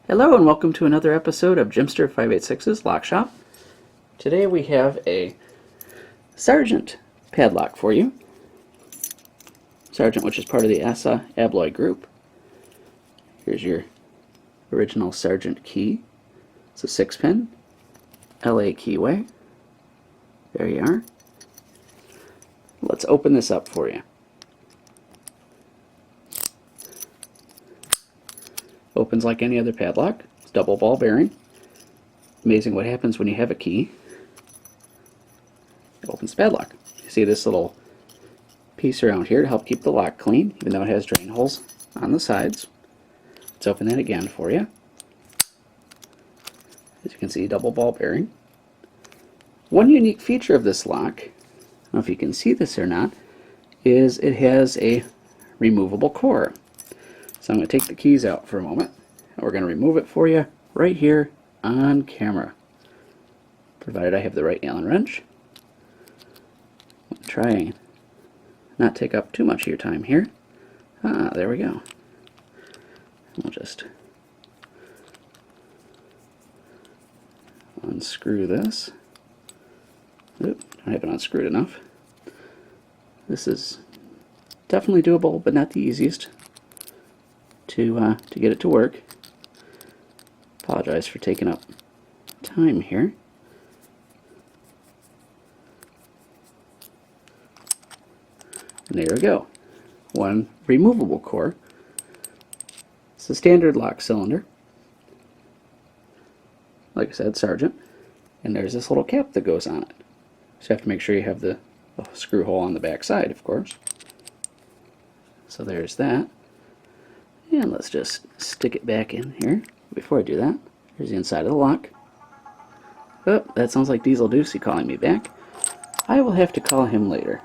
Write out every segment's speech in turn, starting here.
Hello and welcome to another episode of Jimster 586's Lock Shop. Today we have a Sargent padlock for you. Sargent, which is part of the ASA Abloy group. Here's your original Sargent key. It's a 6-pin LA keyway. There you are. Let's open this up for you. Opens like any other padlock. It's double ball bearing. Amazing what happens when you have a key. It opens the padlock. You see this little piece around here to help keep the lock clean, even though it has drain holes on the sides. Let's open that again for you. As you can see, double ball bearing. One unique feature of this lock, I don't know if you can see this or not, is it has a removable core. So I'm going to take the keys out for a moment, and we're going to remove it for you right here on camera, provided I have the right Allen wrench. I'm going to try and not take up too much of your time here. There we go. We'll just unscrew this. Oop, I haven't unscrewed enough. This is definitely doable, but not the easiest to get it to work. Apologize for taking up time here. And there we go. One removable core. It's a standard lock cylinder. Like I said, Sargent. And there's this little cap that goes on it. So you have to make sure you have the screw hole on the back side, of course. So there's that. And let's just stick it back in here. Before I do that, here's the inside of the lock. Oh, that sounds like Diesel Deucey calling me back. I will have to call him later.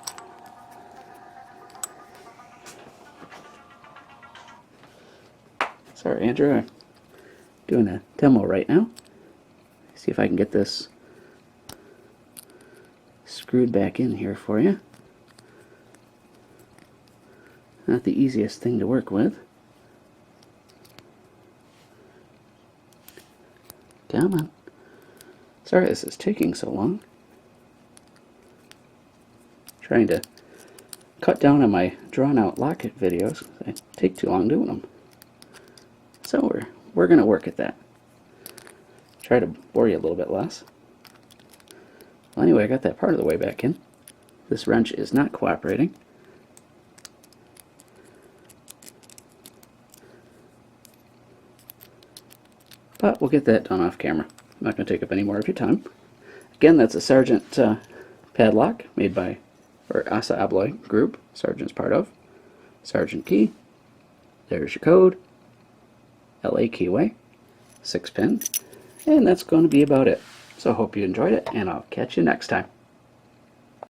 Sorry, Andrew, I'm doing a demo right now. See if I can get this screwed back in here for you. Not the easiest thing to work with. Come on. Sorry this is taking so long. Trying to cut down on my drawn out locket videos. I take too long doing them. So we're going to work at that. Try to bore you a little bit less. Well, anyway, I got that part of the way back in. This wrench is not cooperating. But we'll get that done off camera. I'm not going to take up any more of your time. Again, that's a Sargent padlock made by ASA Abloy group. Sargent's part of. Sargent key. There's your code. LA keyway. 6-pin. And that's going to be about it. So I hope you enjoyed it, and I'll catch you next time.